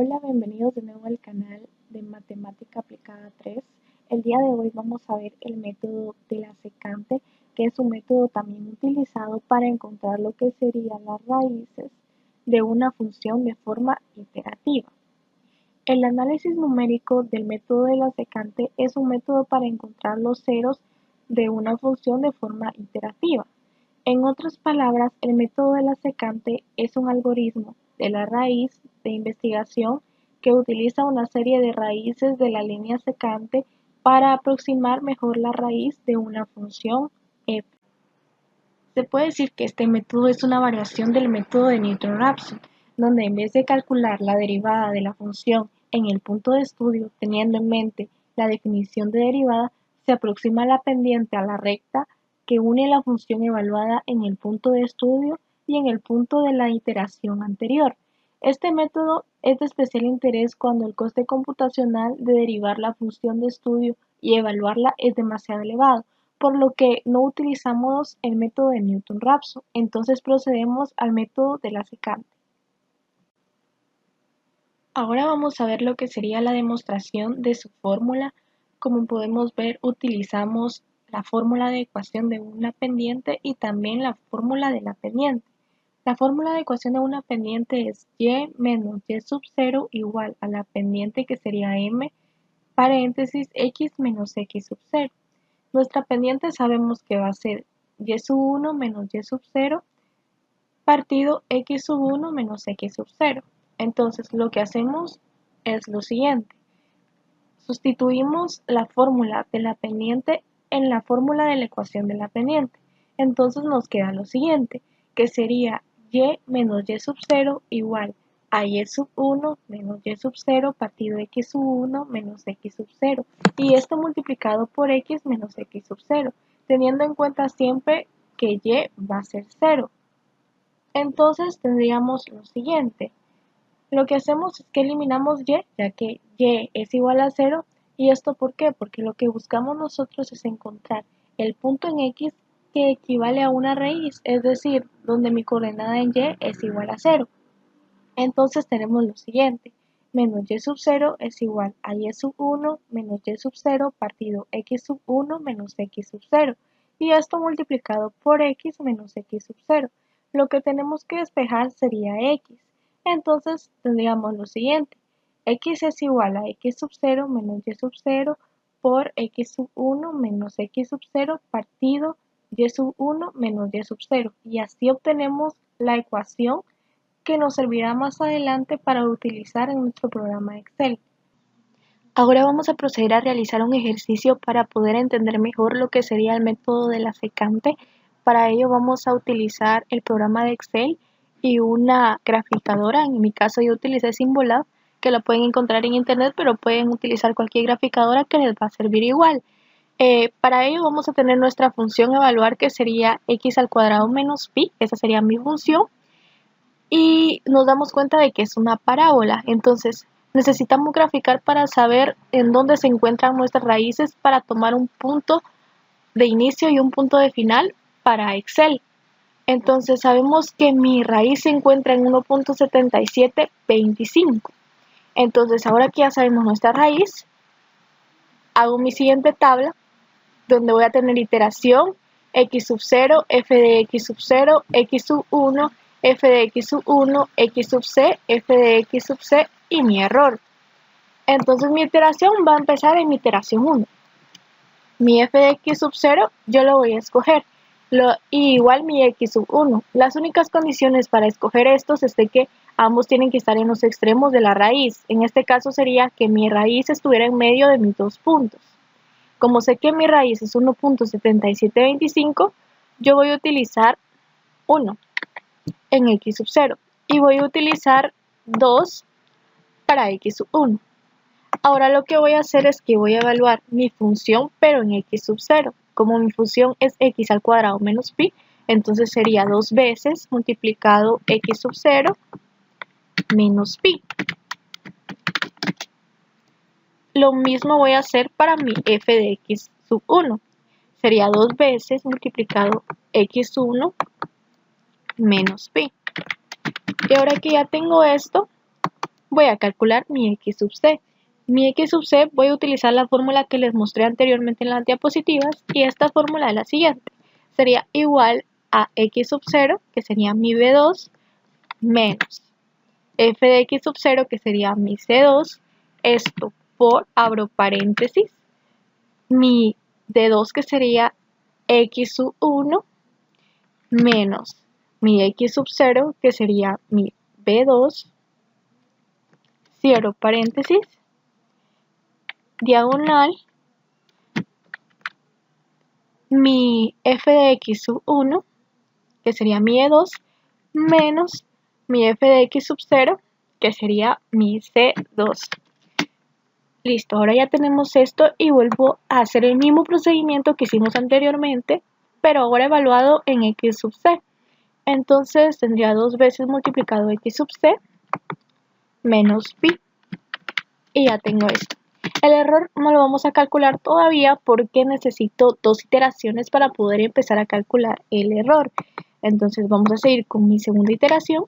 Hola, bienvenidos de nuevo al canal de Matemática Aplicada 3. El día de hoy vamos a ver el método de la secante, que es un método también utilizado para encontrar lo que serían las raíces de una función de forma iterativa. El análisis numérico del método de la secante es un método para encontrar los ceros de una función de forma iterativa. En otras palabras, el método de la secante es un algoritmo de la raíz de investigación que utiliza una serie de raíces de la línea secante para aproximar mejor la raíz de una función f. Se puede decir que este método es una variación del método de Newton-Raphson, donde en vez de calcular la derivada de la función en el punto de estudio, teniendo en mente la definición de derivada, se aproxima la pendiente a la recta que une la función evaluada en el punto de estudio y en el punto de la iteración anterior. Este método es de especial interés cuando el coste computacional de derivar la función de estudio y evaluarla es demasiado elevado, por lo que no utilizamos el método de Newton-Raphson. Entonces procedemos al método de la secante. Ahora vamos a ver lo que sería la demostración de su fórmula. Como podemos ver, utilizamos la fórmula de ecuación de una pendiente y también la fórmula de la pendiente. La fórmula de ecuación de una pendiente es y menos y sub 0 igual a la pendiente, que sería m paréntesis x menos x sub 0. Nuestra pendiente sabemos que va a ser y sub 1 menos y sub 0 partido x sub 1 menos x sub 0. Entonces lo que hacemos es lo siguiente. Sustituimos la fórmula de la pendiente en la fórmula de la ecuación de la pendiente. Entonces nos queda lo siguiente, que sería y menos y sub 0 igual a y sub 1 menos y sub 0 partido x sub 1 menos x sub 0. Y esto multiplicado por x menos x sub 0, teniendo en cuenta siempre que y va a ser 0. Entonces tendríamos lo siguiente. Lo que hacemos es que eliminamos y, ya que y es igual a 0. ¿Y esto por qué? Porque lo que buscamos nosotros es encontrar el punto en x que equivale a una raíz, es decir, donde mi coordenada en y es igual a 0. Entonces tenemos lo siguiente. Menos y sub 0 es igual a y sub 1 menos y sub 0 partido x sub 1 menos x sub 0. Y esto multiplicado por x menos x sub 0. Lo que tenemos que despejar sería x. Entonces tendríamos lo siguiente. X es igual a x sub 0 menos y sub 0 por x sub 1 menos x sub 0 partido y sub 1 menos y sub 0. Y así obtenemos la ecuación que nos servirá más adelante para utilizar en nuestro programa Excel. Ahora vamos a proceder a realizar un ejercicio para poder entender mejor lo que sería el método de la secante. Para ello vamos a utilizar el programa de Excel y una graficadora. En mi caso yo utilicé Symbolab, que la pueden encontrar en internet, pero pueden utilizar cualquier graficadora que les va a servir igual. Para ello vamos a tener nuestra función evaluar, que sería x al cuadrado menos pi. Esa sería mi función. Y nos damos cuenta de que es una parábola. Entonces necesitamos graficar para saber en dónde se encuentran nuestras raíces, para tomar un punto de inicio y un punto de final para Excel. Entonces sabemos que mi raíz se encuentra en 1.7725. Entonces ahora que ya sabemos nuestra raíz, hago mi siguiente tabla donde voy a tener iteración x sub 0, f de x sub 0, x sub 1, f de x sub 1, x sub c, f de x sub c y mi error. Entonces mi iteración va a empezar en mi iteración 1. Mi f de x sub 0 yo lo voy a escoger, y igual mi x sub 1. Las únicas condiciones para escoger estos es de que ambos tienen que estar en los extremos de la raíz. En este caso sería que mi raíz estuviera en medio de mis dos puntos. Como sé que mi raíz es 1.7725, yo voy a utilizar 1 en x sub 0 y voy a utilizar 2 para x sub 1. Ahora lo que voy a hacer es que voy a evaluar mi función, pero en x sub 0. Como mi función es x al cuadrado menos pi, entonces sería 2 veces multiplicado x sub 0 menos pi. Lo mismo voy a hacer para mi f de x sub 1. Sería 2 veces multiplicado x sub 1 menos pi. Y ahora que ya tengo esto, voy a calcular mi x sub c. Mi x sub c voy a utilizar la fórmula que les mostré anteriormente en las diapositivas y esta fórmula es la siguiente. Sería igual a x sub 0, que sería mi b2, menos f de x sub 0, que sería mi c2, esto por, abro paréntesis, mi d2, que sería x sub 1, menos mi x sub 0, que sería mi b2, cierro paréntesis, diagonal, mi f de x sub 1, que sería mi e2, menos mi f de x sub 0, que sería mi c2. Listo, ahora ya tenemos esto y vuelvo a hacer el mismo procedimiento que hicimos anteriormente, pero ahora evaluado en x sub c. Entonces tendría 2 veces multiplicado x sub c menos pi. Y ya tengo esto. El error no lo vamos a calcular todavía porque necesito 2 iteraciones para poder empezar a calcular el error. Entonces vamos a seguir con mi segunda iteración.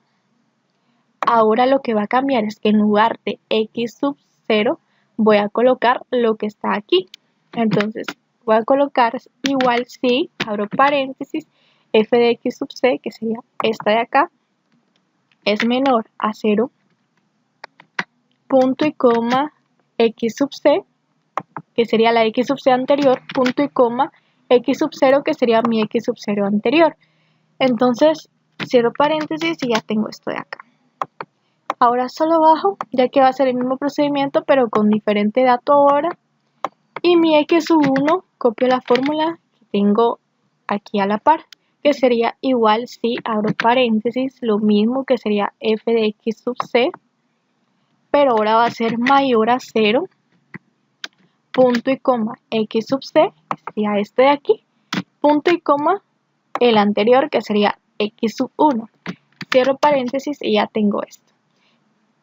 Ahora lo que va a cambiar es que en lugar de x sub 0 voy a colocar lo que está aquí. Entonces voy a colocar igual si, abro paréntesis, f de x sub c, que sería esta de acá, es menor a 0, punto y coma, x sub c, que sería la x sub c anterior, punto y coma, x sub 0, que sería mi x sub 0 anterior. Entonces cierro paréntesis y ya tengo esto de acá. Ahora solo bajo, ya que va a ser el mismo procedimiento, pero con diferente dato ahora. Y mi x sub 1, copio la fórmula que tengo aquí a la par, que sería igual si, abro paréntesis, lo mismo que sería f de x sub c, pero ahora va a ser mayor a 0, punto y coma, x sub c, que sería este de aquí, punto y coma, el anterior, que sería x sub 1. Cierro paréntesis y ya tengo esto.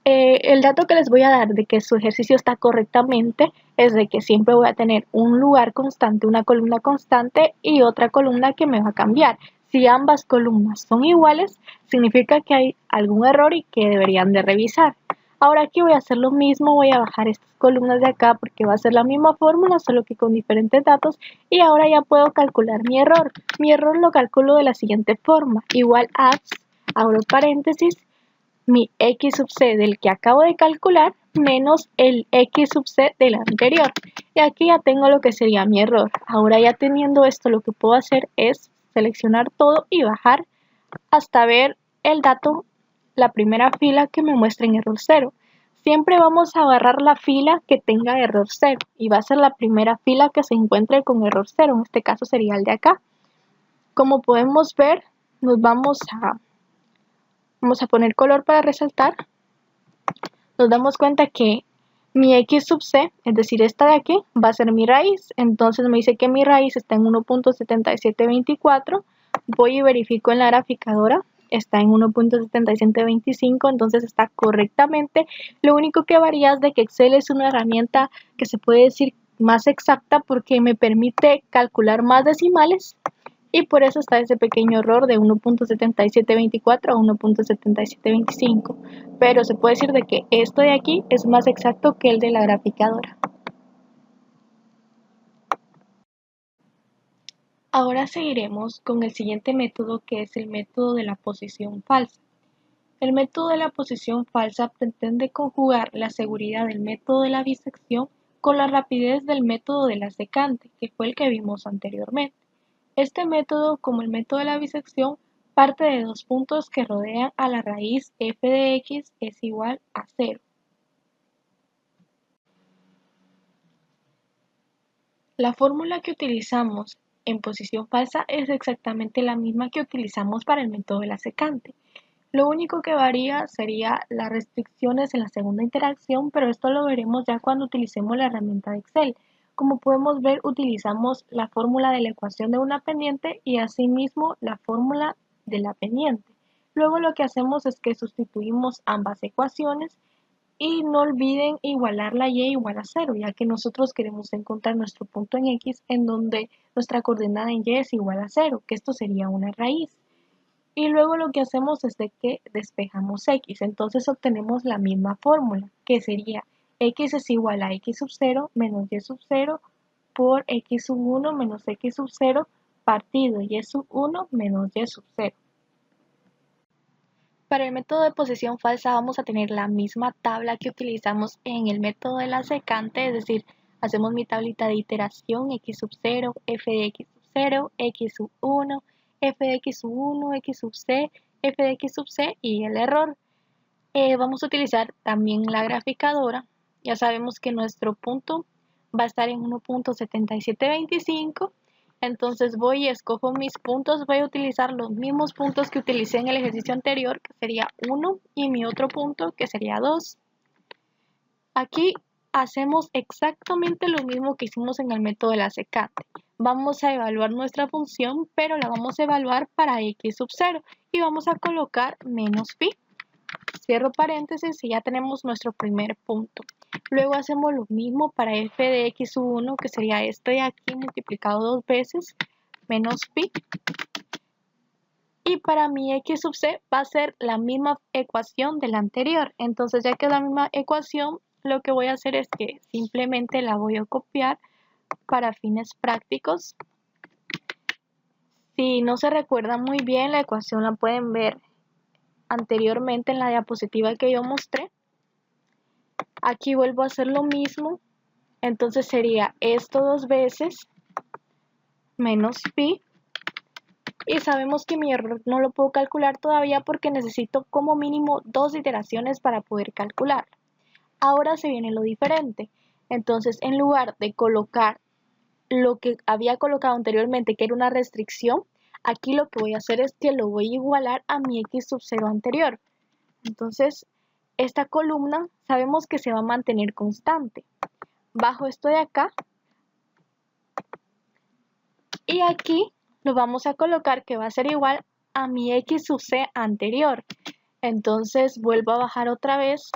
El dato que les voy a dar de que su ejercicio está correctamente es de que siempre voy a tener un lugar constante, una columna constante y otra columna que me va a cambiar. Si ambas columnas son iguales, significa que hay algún error y que deberían de revisar. Ahora aquí voy a hacer lo mismo, voy a bajar estas columnas de acá porque va a ser la misma fórmula, solo que con diferentes datos, y ahora ya puedo calcular mi error. Mi error lo calculo de la siguiente forma, igual a, abro paréntesis, mi x sub c del que acabo de calcular menos el x sub c del anterior. Y aquí ya tengo lo que sería mi error. Ahora ya teniendo esto, lo que puedo hacer es seleccionar todo y bajar hasta ver el dato, la primera fila que me muestra en error 0. Siempre vamos a agarrar la fila que tenga error 0 y va a ser la primera fila que se encuentre con error 0. En este caso sería el de acá. Como podemos ver, nos vamos a poner color para resaltar. Nos damos cuenta que mi x sub c, es decir, esta de aquí, va a ser mi raíz. Entonces me dice que mi raíz está en 1.7724. Voy y verifico en la graficadora. Está en 1.7725, entonces está correctamente. Lo único que varía es de que Excel es una herramienta que se puede decir más exacta porque me permite calcular más decimales. Y por eso está ese pequeño error de 1.7724 a 1.7725. Pero se puede decir de que esto de aquí es más exacto que el de la graficadora. Ahora seguiremos con el siguiente método, que es el método de la posición falsa. El método de la posición falsa pretende conjugar la seguridad del método de la bisección con la rapidez del método de la secante, que fue el que vimos anteriormente. Este método, como el método de la bisección, parte de dos puntos que rodean a la raíz f de x es igual a 0. La fórmula que utilizamos en posición falsa es exactamente la misma que utilizamos para el método de la secante. Lo único que varía sería las restricciones en la segunda interacción, pero esto lo veremos ya cuando utilicemos la herramienta de Excel. Como podemos ver, utilizamos la fórmula de la ecuación de una pendiente y asimismo la fórmula de la pendiente. Luego lo que hacemos es que sustituimos ambas ecuaciones y no olviden igualar la y igual a 0, ya que nosotros queremos encontrar nuestro punto en x en donde nuestra coordenada en y es igual a 0, que esto sería una raíz. Y luego lo que hacemos es de que despejamos x, entonces obtenemos la misma fórmula, que sería x es igual a x sub 0 menos y sub 0 por x sub 1 menos x sub 0 partido y sub 1 menos y sub 0. Para el método de posición falsa vamos a tener la misma tabla que utilizamos en el método de la secante, es decir, hacemos mi tablita de iteración x sub 0, f de x sub 0, x sub 1, f de x sub 1, x sub c, f de x sub c y el error. Vamos a utilizar también la graficadora. Ya sabemos que nuestro punto va a estar en 1.7725. Entonces voy y escojo mis puntos. Voy a utilizar los mismos puntos que utilicé en el ejercicio anterior, que sería 1, y mi otro punto, que sería 2. Aquí hacemos exactamente lo mismo que hicimos en el método de la secante. Vamos a evaluar nuestra función, pero la vamos a evaluar para x sub 0 y vamos a colocar menos pi. Cierro paréntesis y ya tenemos nuestro primer punto. Luego hacemos lo mismo para f de x sub 1, que sería esto de aquí multiplicado 2 veces, menos pi. Y para mi x sub c va a ser la misma ecuación de la anterior. Entonces, ya que es la misma ecuación, lo que voy a hacer es que simplemente la voy a copiar para fines prácticos. Si no se recuerda muy bien, la ecuación la pueden ver anteriormente en la diapositiva que yo mostré. Aquí vuelvo a hacer lo mismo, entonces sería esto 2 veces menos pi, y sabemos que mi error no lo puedo calcular todavía porque necesito como mínimo 2 iteraciones para poder calcular. Ahora se viene lo diferente, entonces en lugar de colocar lo que había colocado anteriormente, que era una restricción, aquí lo que voy a hacer es que lo voy a igualar a mi x sub 0 anterior. Entonces, esta columna sabemos que se va a mantener constante. Bajo esto de acá y aquí lo vamos a colocar que va a ser igual a mi x sub c anterior. Entonces vuelvo a bajar otra vez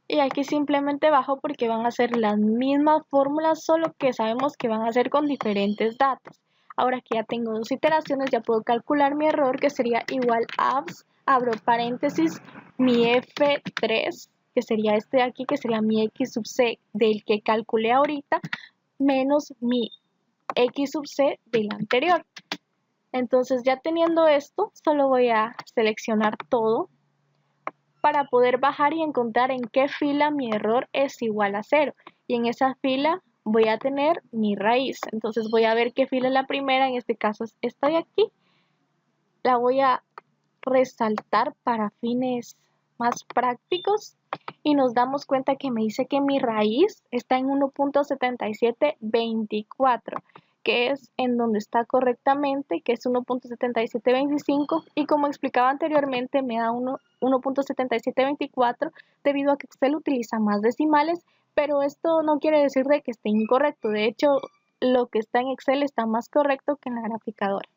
y aquí simplemente bajo porque van a ser las mismas fórmulas, solo que sabemos que van a ser con diferentes datos. Ahora que ya tengo 2 iteraciones, ya puedo calcular mi error, que sería igual a, abro paréntesis, mi f3, que sería este de aquí, que sería mi x sub c del que calculé ahorita, menos mi x sub c del anterior. Entonces, ya teniendo esto, solo voy a seleccionar todo para poder bajar y encontrar en qué fila mi error es igual a 0. Y en esa fila voy a tener mi raíz. Entonces voy a ver qué fila es la primera, en este caso es esta de aquí. La voy a resaltar para fines más prácticos y nos damos cuenta que me dice que mi raíz está en 1.7724, que es en donde está correctamente, que es 1.7725, y como explicaba anteriormente me da 1.7724 debido a que Excel utiliza más decimales, pero esto no quiere decir de que esté incorrecto. De hecho, lo que está en Excel está más correcto que en la graficadora.